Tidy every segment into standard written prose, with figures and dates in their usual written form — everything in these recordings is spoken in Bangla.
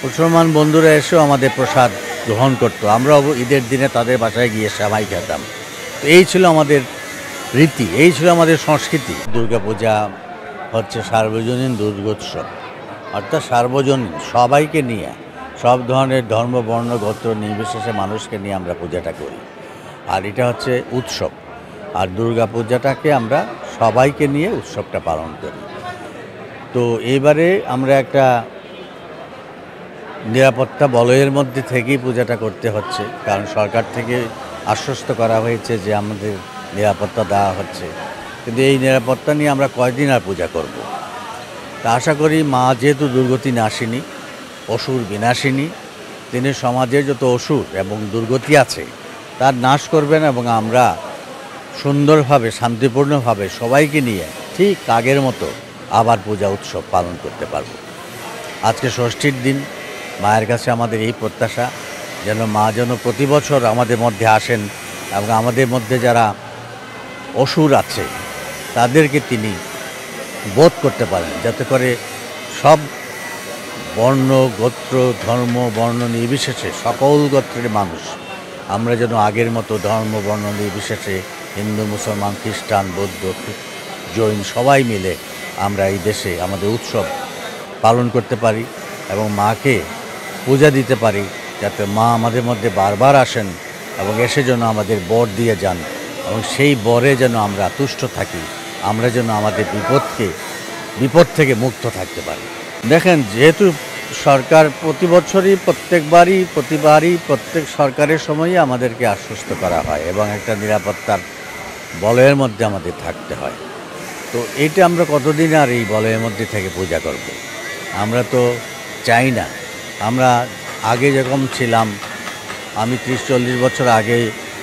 মুসলমান বন্ধুরা এসেও আমাদের প্রসাদ গ্রহণ করতো। আমরাও ঈদের দিনে তাদের বাসায় গিয়ে সেমাই খেতাম। তো এই ছিল আমাদের রীতি, এই ছিল আমাদের সংস্কৃতি। দুর্গাপূজা হচ্ছে সার্বজনীন দুর্গোৎসব, অর্থাৎ সার্বজনীন সবাইকে নিয়ে, সব ধরনের ধর্ম বর্ণ গোত্র নির্বিশেষে মানুষকে নিয়ে আমরা পূজাটা করি। আর এটা হচ্ছে উৎসব। আর দুর্গাপূজাটাকে আমরা সবাইকে নিয়ে উৎসবটা পালন করি। তো এবারে আমরা একটা নিরাপত্তা বলয়ের মধ্যে থেকেই পূজাটা করতে হচ্ছে, কারণ সরকার থেকে আশ্বস্ত করা হয়েছে যে আমাদের নিরাপত্তা দেওয়া হচ্ছে। কিন্তু এই নিরাপত্তা নিয়ে আমরা কয়দিন আর পূজা করব। তা আশা করি মা যেহেতু দুর্গতি নাশিনী, অসুর বিনাশিনী, তিনি সমাজে যত অসুর এবং দুর্গতি আছে তার নাশ করবেন এবং আমরা সুন্দরভাবে শান্তিপূর্ণভাবে সবাইকে নিয়ে ঠিক আগের মতো আবার পূজা উৎসব পালন করতে পারব। আজকে ষষ্ঠীর দিন। মায়ের কাছে আমাদের এই প্রত্যাশা যেন মা যেন প্রতি বছর আমাদের মধ্যে আসেন এবং আমাদের মধ্যে যারা অসুর আছে তাদেরকে তিনি বোধ করতে পারেন, যাতে করে সব বর্ণ গোত্র ধর্ম বর্ণ নির্বিশেষে সকল গোত্রের মানুষ আমরা যেন আগের মতো ধর্ম বর্ণ নির্বিশেষে হিন্দু মুসলমান খ্রিস্টান বৌদ্ধ জৈন সবাই মিলে আমরা এই দেশে আমাদের উৎসব পালন করতে পারি এবং মাকে পূজা দিতে পারি, যাতে মা আমাদের মধ্যে বারবার আসেন এবং এসে যেন আমাদের বর দিয়ে যান এবং সেই বরে যেন আমরা তুষ্ট থাকি, আমরা যেন আমাদের বিপদ থেকে মুক্ত থাকতে পারি। দেখেন, যেহেতু সরকার প্রতি বছরই প্রতিবারই প্রত্যেক সরকারের সময়ই আমাদেরকে আশ্বস্ত করা হয় এবং একটা নিরাপত্তার বলয়ের মধ্যে আমাদের থাকতে হয়। তো এইটা আমরা কতদিন আর এই বলয়ের মধ্যে থেকে পূজা করব? আমরা তো চাই না। আমরা আগে যেরকম ছিলাম, আমি 30-40 বছর আগে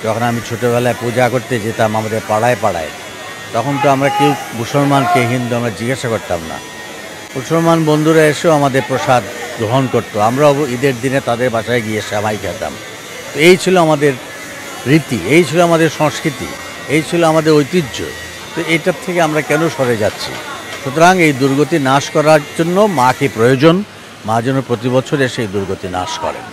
যখন আমি ছোটোবেলায় পূজা করতে যেতাম আমাদের পাড়ায় পাড়ায়, তখন তো আমরা কেউ মুসলমান কে হিন্দু আমরা জিজ্ঞাসা করতাম না। মুসলমান বন্ধুরা এসেও আমাদের প্রসাদ গ্রহণ করতো। আমরাও ঈদের দিনে তাদের বাসায় গিয়ে সেমাই খেতাম। তো এই ছিল আমাদের রীতি, এই ছিল আমাদের সংস্কৃতি, এই ছিল আমাদের ঐতিহ্য। তো এটার থেকে আমরা কেন সরে যাচ্ছি? সুতরাং এই দুর্গতি নাশ করার জন্য মাকে প্রয়োজন। মা যেন প্রতি বছর এসে এই দুর্গতি নাশ করেন।